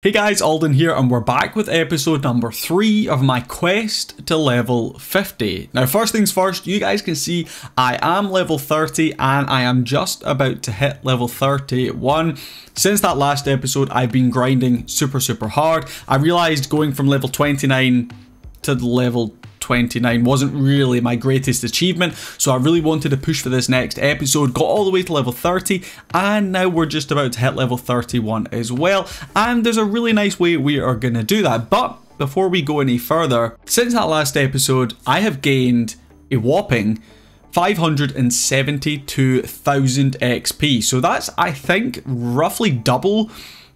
Hey guys, Alden here, and we're back with episode number 3 of my quest to level 50. Now first things first, you guys can see I am level 30 and I am just about to hit level 31. Since that last episode, I've been grinding super hard. I realised going from level 29 to level 29 wasn't really my greatest achievement, so I really wanted to push for this next episode. Got all the way to level 30 and now we're just about to hit level 31 as well, and there's a really nice way we are going to do that. But before we go any further, since that last episode I have gained a whopping 572,000 XP, so that's, I think, roughly double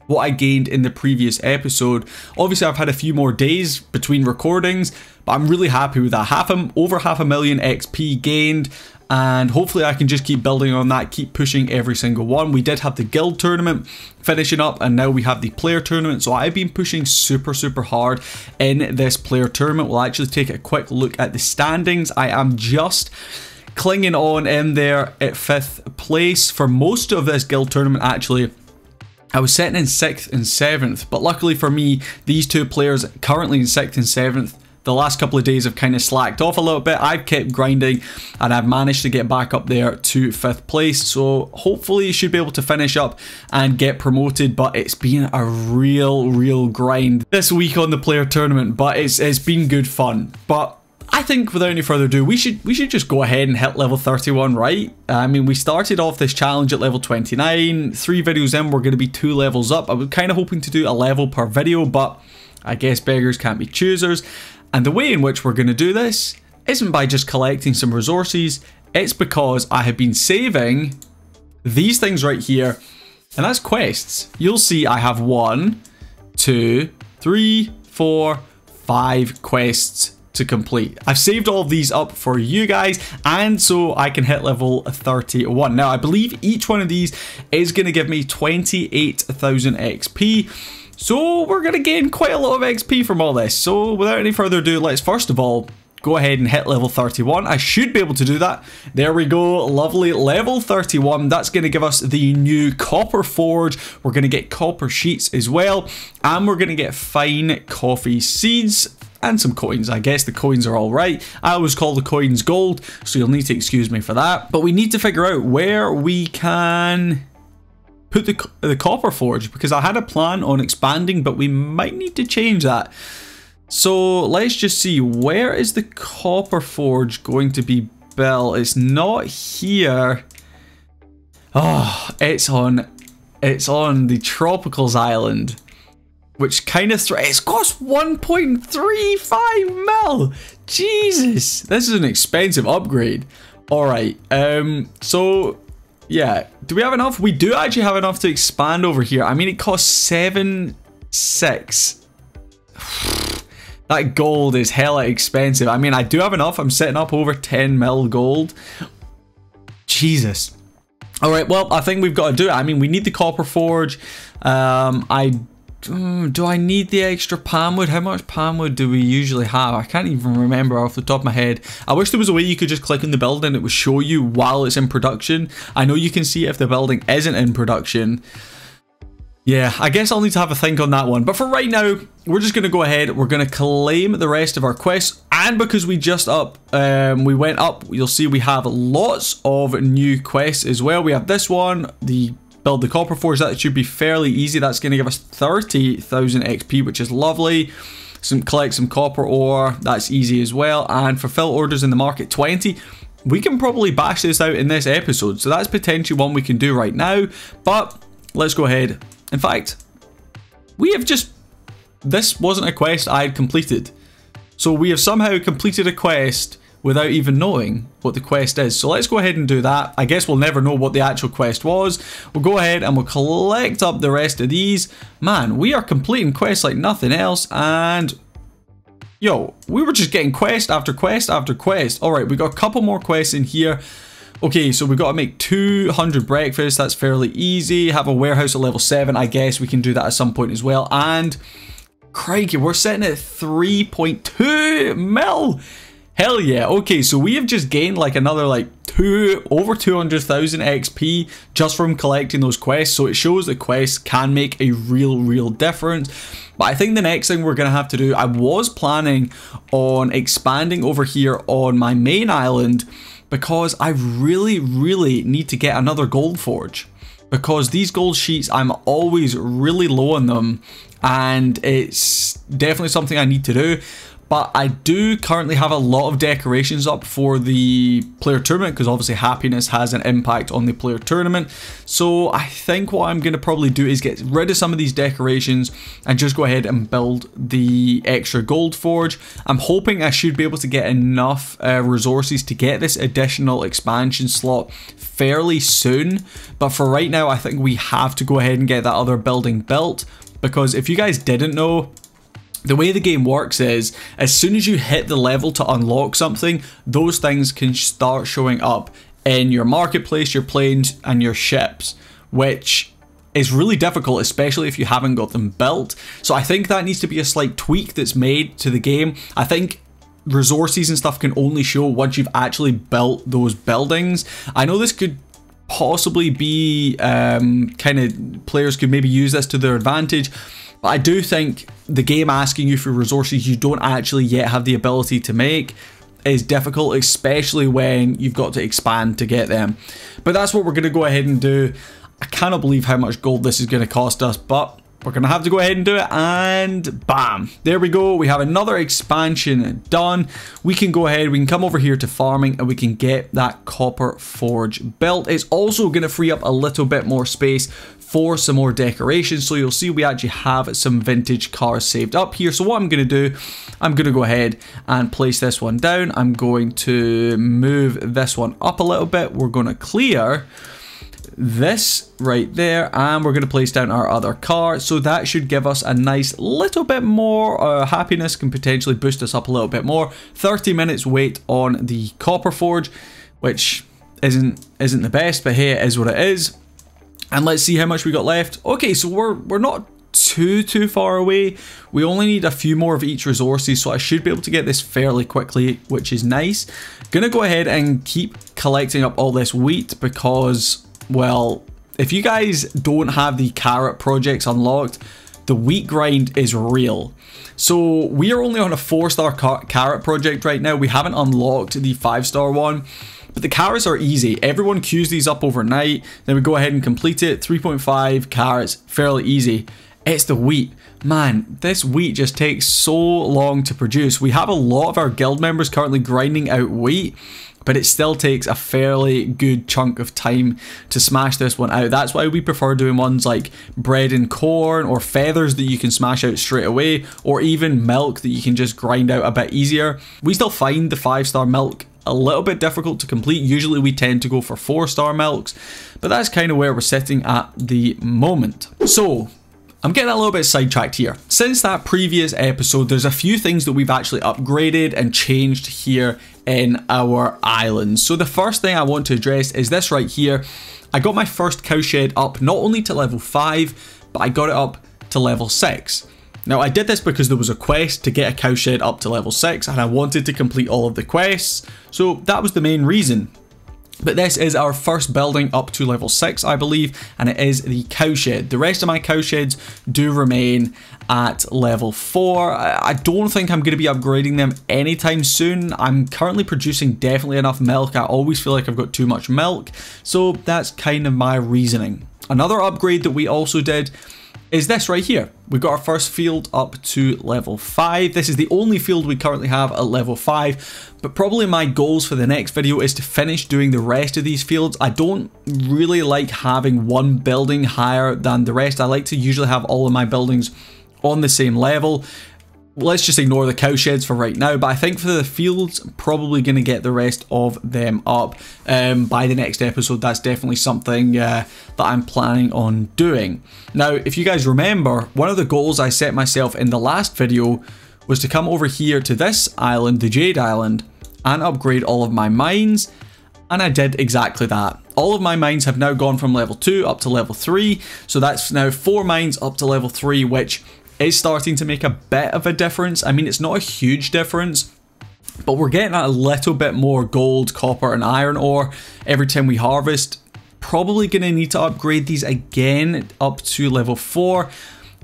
what I gained in the previous episode. Obviously I've had a few more days between recordings, but I'm really happy with that. Over half a million XP gained, and hopefully I can just keep building on that, keep pushing every single one. We did have the guild tournament finishing up, and now we have the player tournament, so I've been pushing super hard in this player tournament. We'll actually take a quick look at the standings. I am just clinging on in there at 5th place for most of this guild tournament. Actually, I was sitting in 6th and 7th, but luckily for me, these two players currently in 6th and 7th, the last couple of days have kind of slacked off a little bit. I've kept grinding and I've managed to get back up there to 5th place, so hopefully you should be able to finish up and get promoted. But it's been a real grind this week on the player tournament, but it's been good fun. But I think without any further ado, we should just go ahead and hit level 31, right? I mean, we started off this challenge at level 29. 3 videos in, we're going to be 2 levels up. I was kind of hoping to do a level per video, but I guess beggars can't be choosers. And the way in which we're going to do this isn't by just collecting some resources. It's because I have been saving these things right here, and that's quests. You'll see I have 1, 2, 3, 4, 5 quests to complete. I've saved all of these up for you guys, and so I can hit level 31. Now I believe each one of these is going to give me 28,000 XP, so we're going to gain quite a lot of XP from all this. So without any further ado, let's first of all go ahead and hit level 31. I should be able to do that. There we go, lovely, level 31. That's going to give us the new copper forge. We're going to get copper sheets as well, and we're going to get fine coffee seeds and some coins. I guess the coins are all right. I always call the coins gold, so you'll need to excuse me for that. But we need to figure out where we can put the copper forge, because I had a plan on expanding, but we might need to change that. So let's just see, where is the copper forge going to be built? It's not here. Oh, it's on the Tropicals Island, which kind of it's cost 1.35 mil. Jesus, this is an expensive upgrade. All right, so yeah, do we have enough? We do actually have enough to expand over here. I mean, it costs 7.6. That gold is hella expensive. I mean, I do have enough. I'm setting up over 10 mil gold. Jesus. All right, well, I think we've got to do it. I mean, we need the copper forge. Do I need the extra palm wood? How much palm wood do we usually have? I can't even remember off the top of my head. I wish there was a way you could just click on the building and it would show you while it's in production. I know you can see if the building isn't in production. Yeah, I guess I'll need to have a think on that one. But for right now, we're just going to go ahead. We're going to claim the rest of our quests. And because we just we went up, you'll see we have lots of new quests as well. We have this one, the build the copper forge. That should be fairly easy. That's going to give us 30,000 XP, which is lovely. Collect some copper ore. That's easy as well. And fulfill orders in the market 20. We can probably bash this out in this episode. So that's potentially one we can do right now. But let's go ahead. In fact, we have this wasn't a quest I had completed. So we have somehow completed a quest without even knowing what the quest is. So let's go ahead and do that. I guess we'll never know what the actual quest was. We'll go ahead and we'll collect up the rest of these. Man, we are completing quests like nothing else. And yo, we were just getting quest after quest after quest. All right, we got a couple more quests in here. Okay, so we've got to make 200 breakfasts. That's fairly easy. Have a warehouse at level 7. I guess we can do that at some point as well. And crikey, we're sitting at 3.2 mil. Hell yeah. Okay, so we have just gained like another like over 200,000 XP just from collecting those quests. So it shows that quests can make a real difference. But I think the next thing we're going to have to do, I was planning on expanding over here on my main island because I really need to get another gold forge. Because these gold sheets, I'm always really low on them, and it's definitely something I need to do. But I do currently have a lot of decorations up for the player tournament, because obviously happiness has an impact on the player tournament. So I think what I'm going to probably do is get rid of some of these decorations and just go ahead and build the extra gold forge. I'm hoping I should be able to get enough resources to get this additional expansion slot fairly soon. But for right now, I think we have to go ahead and get that other building built, because if you guys didn't know, the way the game works is, as soon as you hit the level to unlock something, those things can start showing up in your marketplace, your planes, and your ships, which is really difficult, especially if you haven't got them built. So I think that needs to be a slight tweak that's made to the game. I think resources and stuff can only show once you've actually built those buildings. I know this could possibly be kind of, players could maybe use this to their advantage, but I do think the game asking you for resources you don't actually yet have the ability to make is difficult, especially when you've got to expand to get them. But that's what we're going to go ahead and do. I cannot believe how much gold this is going to cost us, but we're going to have to go ahead and do it, and bam, there we go. We have another expansion done. We can go ahead, we can come over here to farming, and we can get that copper forge built. It's also going to free up a little bit more space for some more decorations. So you'll see we actually have some vintage cars saved up here. So what I'm going to do, I'm going to go ahead and place this one down. I'm going to move this one up a little bit. We're going to clear this right there, and we're going to place down our other car. So that should give us a nice little bit more happiness, can potentially boost us up a little bit more. 30 minutes wait on the copper forge, which isn't the best, but hey, it is what it is. And let's see how much we got left. Okay, so we're not too far away. We only need a few more of each resources, so I should be able to get this fairly quickly, which is nice. Gonna go ahead and keep collecting up all this wheat because, well, if you guys don't have the carrot projects unlocked, the wheat grind is real. So we are only on a 4-star carrot project right now. We haven't unlocked the 5-star one. But the carrots are easy. Everyone queues these up overnight. Then we go ahead and complete it. 3.5 carrots, fairly easy. It's the wheat. Man, this wheat just takes so long to produce. We have a lot of our guild members currently grinding out wheat, but it still takes a fairly good chunk of time to smash this one out. That's why we prefer doing ones like bread and corn, or feathers that you can smash out straight away, or even milk that you can just grind out a bit easier. We still find the 5-star milk a little bit difficult to complete. Usually we tend to go for 4-star milks, but that's kind of where we're sitting at the moment. So I'm getting a little bit sidetracked here. Since that previous episode, there's a few things that we've actually upgraded and changed here in our island. So the first thing I want to address is this right here. I got my first cowshed up not only to level 5, but I got it up to level 6. Now I did this because there was a quest to get a cowshed up to level 6, and I wanted to complete all of the quests, so that was the main reason. But this is our first building up to level 6, I believe, and it is the cowshed. The rest of my cowsheds do remain at level 4. I don't think I'm going to be upgrading them anytime soon. I'm currently producing definitely enough milk. I always feel like I've got too much milk, so that's kind of my reasoning. Another upgrade that we also did is this right here. We got our first field up to level 5. This is the only field we currently have at level 5, but probably my goals for the next video is to finish doing the rest of these fields. I don't really like having one building higher than the rest. I like to usually have all of my buildings on the same level. Let's just ignore the cowsheds for right now, but I think for the fields, probably going to get the rest of them up by the next episode. That's definitely something that I'm planning on doing. Now, if you guys remember, one of the goals I set myself in the last video was to come over here to this island, the Jade Island, and upgrade all of my mines, and I did exactly that. All of my mines have now gone from level 2 up to level 3, so that's now 4 mines up to level 3, which is starting to make a bit of a difference. I mean, it's not a huge difference, but we're getting a little bit more gold, copper, and iron ore every time we harvest. Probably going to need to upgrade these again up to level 4.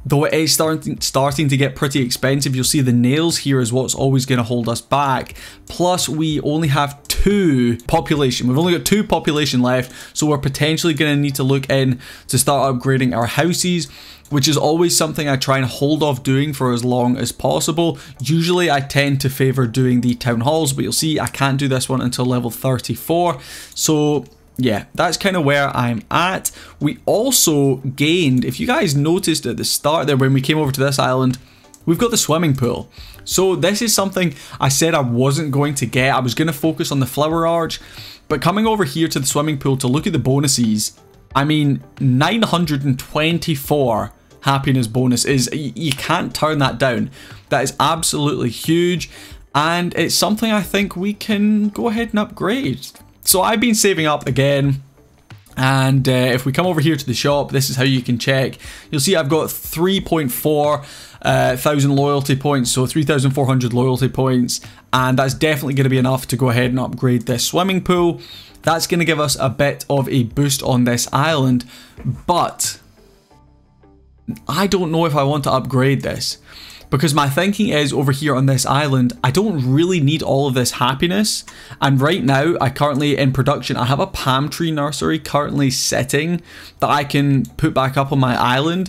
Though it is starting to get pretty expensive. You'll see the nails here is what's always going to hold us back. Plus, we only have 2 population. We've only got 2 population left, so we're potentially going to need to look in to start upgrading our houses, which is always something I try and hold off doing for as long as possible. Usually, I tend to favor doing the town halls, but you'll see I can't do this one until level 34. So yeah, that's kind of where I'm at. We also gained, if you guys noticed at the start there when we came over to this island, we've got the swimming pool. So this is something I said I wasn't going to get. I was going to focus on the flower arch, but coming over here to the swimming pool to look at the bonuses, I mean, 924 happiness bonus is, you can't turn that down. That is absolutely huge, and it's something I think we can go ahead and upgrade. So I've been saving up again, and if we come over here to the shop, this is how you can check. You'll see I've got 3.4 thousand loyalty points, so 3,400 loyalty points, and that's definitely going to be enough to go ahead and upgrade this swimming pool. That's going to give us a bit of a boost on this island, but I don't know if I want to upgrade this. Because my thinking is, over here on this island, I don't really need all of this happiness. And right now, I currently, in production, I have a palm tree nursery currently sitting that I can put back up on my island.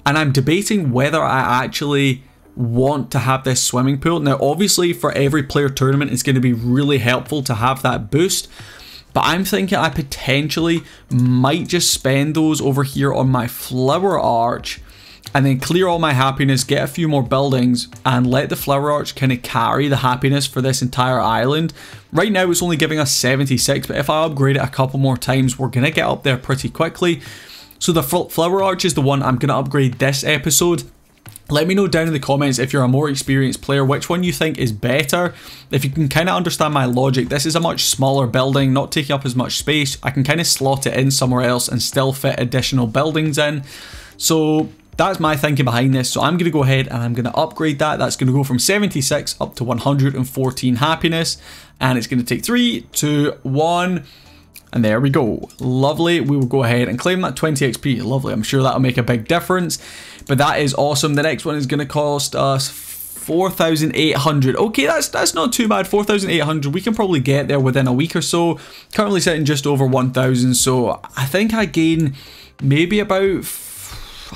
And I'm debating whether I actually want to have this swimming pool. Now, obviously, for every player tournament, it's going to be really helpful to have that boost. But I'm thinking I potentially might just spend those over here on my flower arch, and then clear all my happiness, get a few more buildings, and let the flower arch kind of carry the happiness for this entire island. Right now it's only giving us 76, but if I upgrade it a couple more times, we're going to get up there pretty quickly. So the flower arch is the one I'm going to upgrade this episode. Let me know down in the comments if you're a more experienced player, which one you think is better. If you can kind of understand my logic, this is a much smaller building, not taking up as much space. I can kind of slot it in somewhere else and still fit additional buildings in. So that's my thinking behind this. So I'm going to go ahead and I'm going to upgrade that. That's going to go from 76 up to 114 happiness. And it's going to take 3, 2, 1. And there we go. Lovely. We will go ahead and claim that 20 XP. Lovely. I'm sure that'll make a big difference. But that is awesome. The next one is going to cost us 4,800. Okay, that's not too bad. 4,800. We can probably get there within a week or so. Currently sitting just over 1,000. So I think I gain maybe about,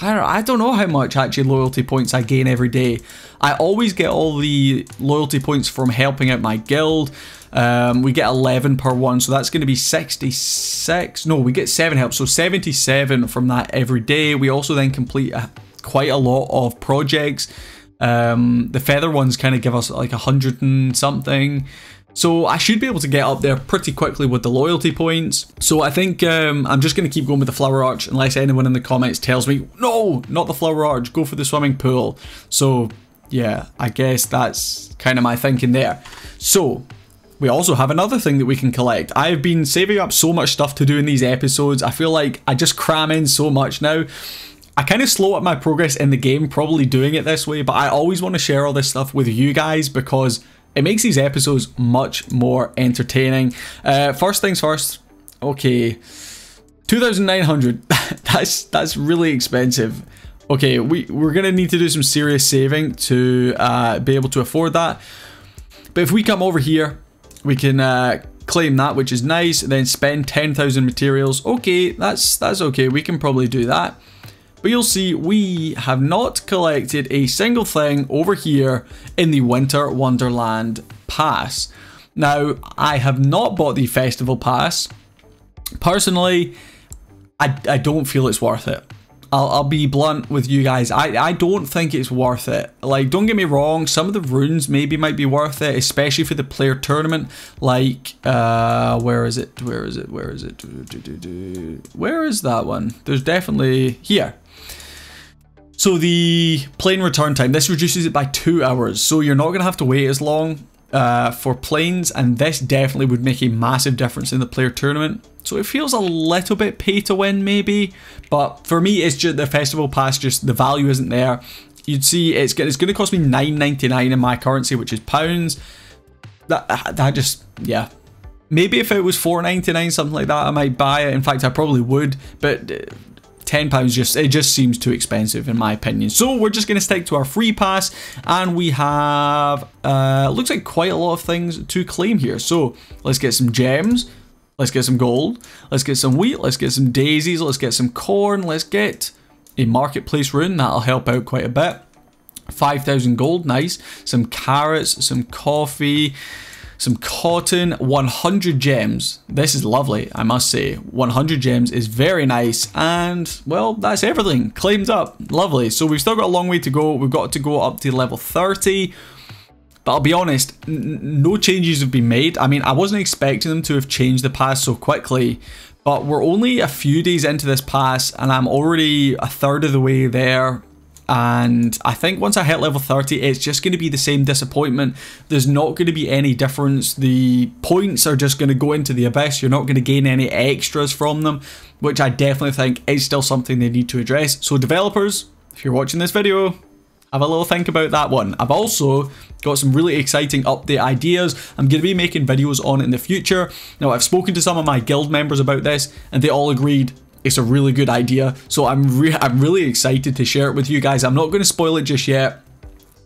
I don't know how much actually loyalty points I gain every day. I always get all the loyalty points from helping out my guild. We get 11 per one, so that's going to be 66. No, we get 7 help, so 77 from that every day. We also then complete quite a lot of projects. The feather ones kind of give us like 100 and something. So I should be able to get up there pretty quickly with the loyalty points. So I think I'm just going to keep going with the flower arch unless anyone in the comments tells me, no, not the flower arch, go for the swimming pool. So yeah, I guess that's kind of my thinking there. So we also have another thing that we can collect. I've been saving up so much stuff to do in these episodes. I feel like I just cram in so much now. I kind of slow up my progress in the game, probably doing it this way, but I always want to share all this stuff with you guys because it makes these episodes much more entertaining. First things first, okay, 2,900, that's really expensive. Okay, we're gonna need to do some serious saving to be able to afford that. But if we come over here, we can claim that, which is nice, then spend 10,000 materials. Okay, that's okay, we can probably do that. But you'll see we have not collected a single thing over here in the Winter Wonderland Pass. Now, I have not bought the Festival Pass. Personally, I don't feel it's worth it. I'll be blunt with you guys. I don't think it's worth it. Like, don't get me wrong, some of the runes maybe might be worth it, especially for the player tournament. Like, where is it? Where is it? Where is it? Where is that one? There's definitely here. So the plane return time, this reduces it by 2 hours. So you're not going to have to wait as long for planes, and this definitely would make a massive difference in the player tournament. So it feels a little bit pay to win maybe, but for me it's just the festival pass, just the value isn't there. You'd see it's going to cost me $9.99 in my currency, which is pounds. That just, yeah. Maybe if it was $4.99, something like that, I might buy it. In fact, I probably would, but £10 it just seems too expensive in my opinion. So we're just going to stick to our free pass, and we have looks like quite a lot of things to claim here. So let's get some gems, let's get some gold, let's get some wheat, let's get some daisies, let's get some corn, let's get a marketplace rune, that'll help out quite a bit. 5,000 gold, nice. Some carrots, some coffee, some cotton, 100 gems. This is lovely, I must say. 100 gems is very nice, and well, that's everything claimed up. Lovely. So we've still got a long way to go. We've got to go up to level 30, but I'll be honest, no changes have been made. I mean, I wasn't expecting them to have changed the pass so quickly, but we're only a few days into this pass and I'm already a third of the way there. And I think once I hit level 30, it's just going to be the same disappointment. There's not going to be any difference. The points are just going to go into the abyss. You're not going to gain any extras from them, which I definitely think is still something they need to address. So developers, if you're watching this video, have a little think about that one. I've also got some really exciting update ideas. I'm going to be making videos on it in the future. Now, I've spoken to some of my guild members about this, and they all agreed it's a really good idea, so I'm really excited to share it with you guys. I'm not going to spoil it just yet.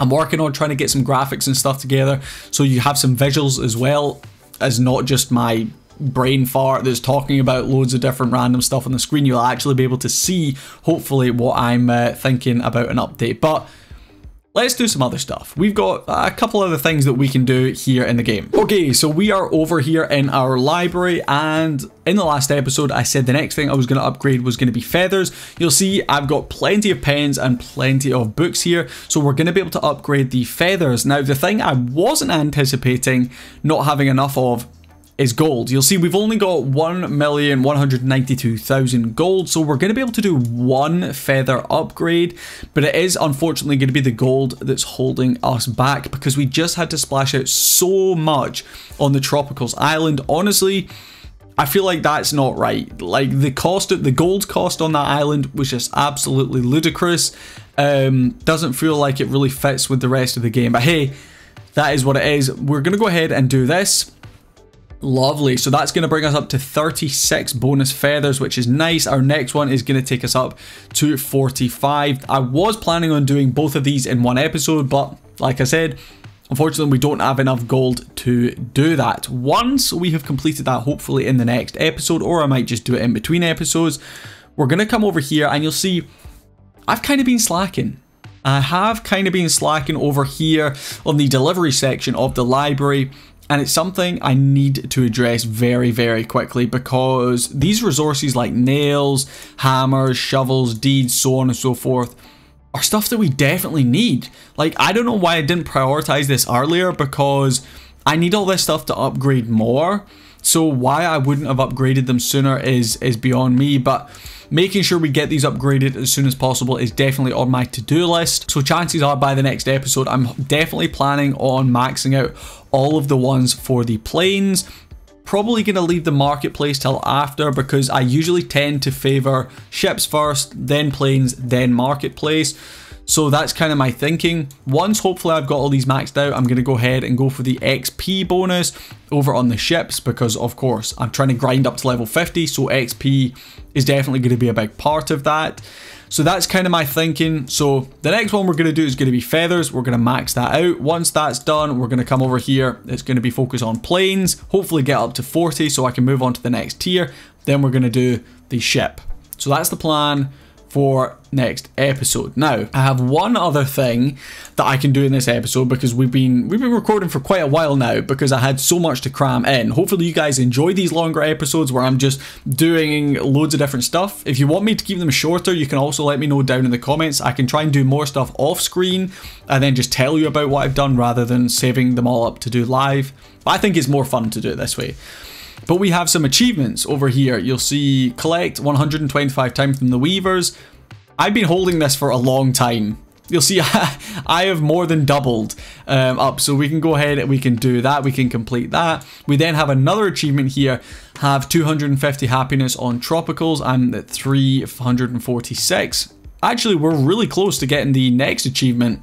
I'm working on trying to get some graphics and stuff together, so you have some visuals as well as not just my brain fart that's talking about loads of different random stuff on the screen. You'll actually be able to see, hopefully, what I'm thinking about an update. But let's do some other stuff. We've got a couple other things that we can do here in the game. Okay, so we are over here in our library, and in the last episode I said the next thing I was going to upgrade was going to be feathers. You'll see I've got plenty of pens and plenty of books here, so we're going to be able to upgrade the feathers. Now, the thing I wasn't anticipating not having enough of is gold. You'll see we've only got 1,192,000 gold, so we're going to be able to do one feather upgrade, but it is unfortunately going to be the gold that's holding us back because we just had to splash out so much on the Tropicals Island. Honestly, I feel like that's not right. Like the gold cost on that island was just absolutely ludicrous. Doesn't feel like it really fits with the rest of the game, but hey, that is what it is. We're going to go ahead and do this. Lovely, so that's going to bring us up to 36 bonus feathers, which is nice. Our next one is going to take us up to 45. I was planning on doing both of these in one episode, but like I said, unfortunately we don't have enough gold to do that. Once we have completed that, hopefully in the next episode, or I might just do it in between episodes, we're going to come over here and you'll see I've kind of been slacking. I have kind of been slacking over here on the delivery section of the library. And it's something I need to address very, very quickly because these resources like nails, hammers, shovels, deeds, so on and so forth are stuff that we definitely need. Like, I don't know why I didn't prioritize this earlier because I need all this stuff to upgrade more. So why I wouldn't have upgraded them sooner is beyond me, but making sure we get these upgraded as soon as possible is definitely on my to-do list. So chances are by the next episode, I'm definitely planning on maxing out all of the ones for the planes. Probably going to leave the marketplace till after because I usually tend to favor ships first, then planes, then marketplace. So that's kind of my thinking. Once hopefully I've got all these maxed out, I'm going to go ahead and go for the XP bonus over on the ships because of course I'm trying to grind up to level 50, so XP is definitely going to be a big part of that. So that's kind of my thinking. So the next one we're going to do is going to be feathers. We're going to max that out. Once that's done, we're going to come over here. It's going to be focused on planes, hopefully get up to 40 so I can move on to the next tier. Then we're going to do the ship. So that's the plan for next episode. Now, I have one other thing that I can do in this episode because we've been recording for quite a while now because I had so much to cram in. Hopefully you guys enjoy these longer episodes where I'm just doing loads of different stuff. If you want me to keep them shorter, you can also let me know down in the comments. I can try and do more stuff off screen and then just tell you about what I've done rather than saving them all up to do live. But I think it's more fun to do it this way. But we have some achievements over here. You'll see collect 125 times from the weavers. I've been holding this for a long time. You'll see I have more than doubled up, so we can go ahead and we can do that. We can complete that. We then have another achievement here, have 250 happiness on tropicals. I'm at 346. Actually, we're really close to getting the next achievement.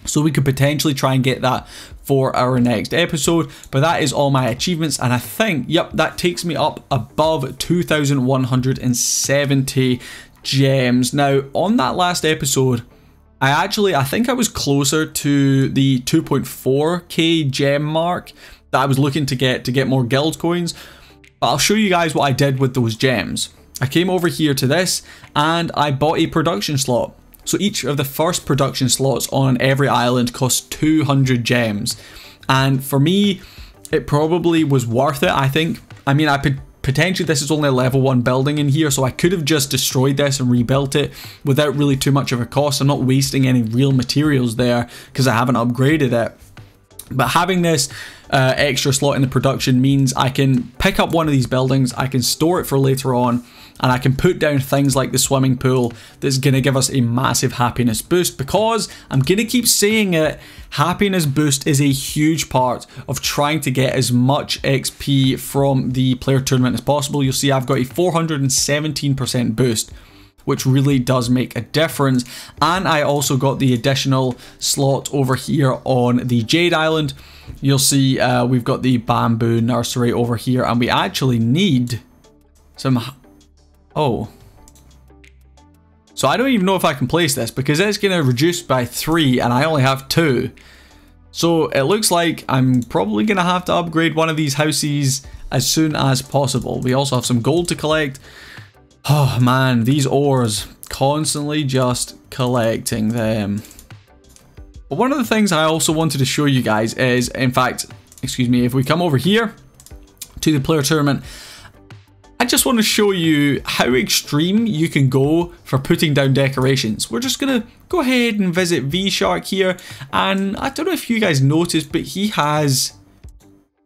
So we could potentially try and get that for our next episode. But that is all my achievements, and I think, yep, that takes me up above 2,170 gems. Now, on that last episode, I think I was closer to the 2.4k gem mark that I was looking to get more guild coins. But I'll show you guys what I did with those gems. I came over here to this and I bought a production slot. So each of the first production slots on every island costs 200 gems. And for me, it probably was worth it, I think. I mean, potentially this is only a level 1 building in here, so I could have just destroyed this and rebuilt it without really too much of a cost. I'm not wasting any real materials there because I haven't upgraded it. But having this extra slot in the production means I can pick up one of these buildings, I can store it for later on, and I can put down things like the swimming pool that's going to give us a massive happiness boost, because I'm going to keep saying it, happiness boost is a huge part of trying to get as much XP from the player tournament as possible. You'll see I've got a 417% boost, which really does make a difference. And I also got the additional slot over here on the Jade Island. You'll see we've got the bamboo nursery over here, and we actually need some... Oh. So I don't even know if I can place this because it's going to reduce by 3 and I only have 2. So it looks like I'm probably going to have to upgrade one of these houses as soon as possible. We also have some gold to collect. Oh man, these ores, constantly just collecting them. But one of the things I also wanted to show you guys is, in fact, excuse me, if we come over here to the player tournament, I just want to show you how extreme you can go for putting down decorations. We're just going to go ahead and visit V-Shark here, and I don't know if you guys noticed, but he has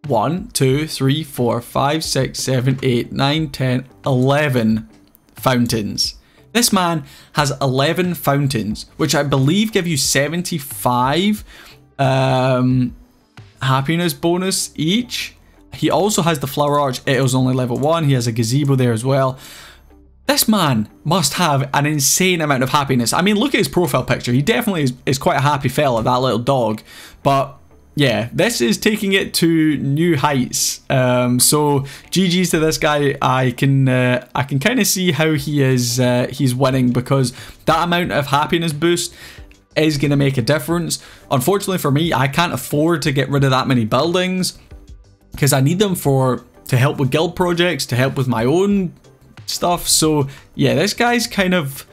1, 2, 3, 4, 5, 6, 7, 8, 9, 10, 11 fountains. This man has 11 fountains, which I believe give you 75 happiness bonus each. He also has the flower arch. It was only level 1. He has a gazebo there as well. This man must have an insane amount of happiness. I mean, look at his profile picture. He definitely is quite a happy fella, that little dog. But yeah, this is taking it to new heights. So GG's to this guy. I can kind of see how he is. He's winning because that amount of happiness boost is going to make a difference. Unfortunately for me, I can't afford to get rid of that many buildings, because I need them to help with guild projects, to help with my own stuff. So yeah, this guy's kind of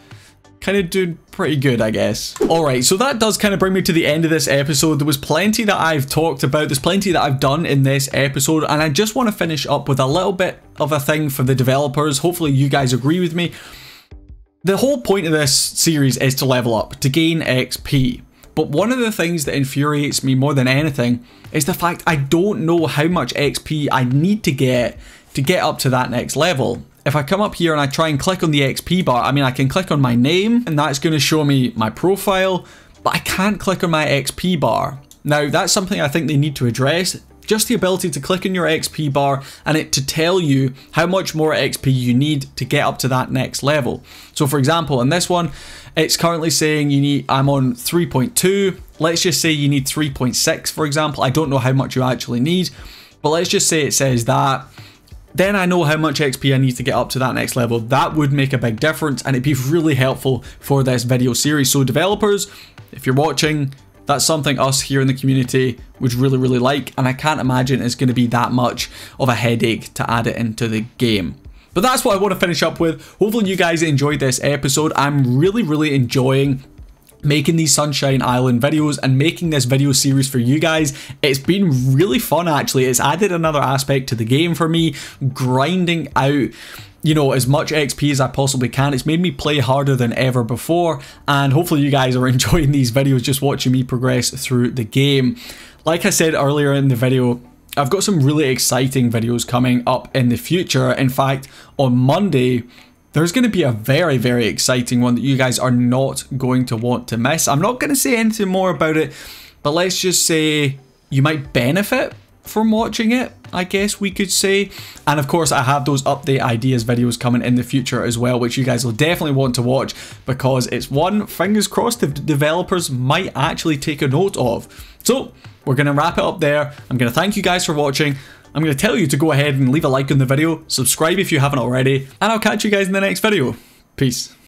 doing pretty good, I guess. Alright, so that does kind of bring me to the end of this episode. There was plenty that I've talked about, there's plenty that I've done in this episode, and I just want to finish up with a little bit of a thing for the developers. Hopefully you guys agree with me. The whole point of this series is to level up, to gain XP. But one of the things that infuriates me more than anything is the fact I don't know how much XP I need to get up to that next level. If I come up here and I try and click on the XP bar, I mean, I can click on my name and that's going to show me my profile, but I can't click on my XP bar. Now, that's something I think they need to address. Just the ability to click on your XP bar and it to tell you how much more XP you need to get up to that next level. So for example, in this one, it's currently saying I'm on 3.2. Let's just say you need 3.6, for example. I don't know how much you actually need, but let's just say it says that. Then I know how much XP I need to get up to that next level. That would make a big difference and it'd be really helpful for this video series. So developers, if you're watching, that's something us here in the community would really like, and I can't imagine it's going to be that much of a headache to add it into the game. But that's what I want to finish up with. Hopefully you guys enjoyed this episode. I'm really enjoying making these Sunshine Island videos and making this video series for you guys. It's been really fun actually. It's added another aspect to the game for me, grinding out, you know, as much XP as I possibly can. It's made me play harder than ever before, and hopefully you guys are enjoying these videos, just watching me progress through the game. Like I said earlier in the video, I've got some really exciting videos coming up in the future. In fact, on Monday, there's going to be a very exciting one that you guys are not going to want to miss. I'm not going to say anything more about it, but let's just say you might benefit from watching it. I guess we could say. And of course, I have those update ideas videos coming in the future as well, which you guys will definitely want to watch, because it's one, fingers crossed, the developers might actually take a note of. So we're going to wrap it up there. I'm going to thank you guys for watching. I'm going to tell you to go ahead and leave a like on the video, subscribe if you haven't already, and I'll catch you guys in the next video. Peace.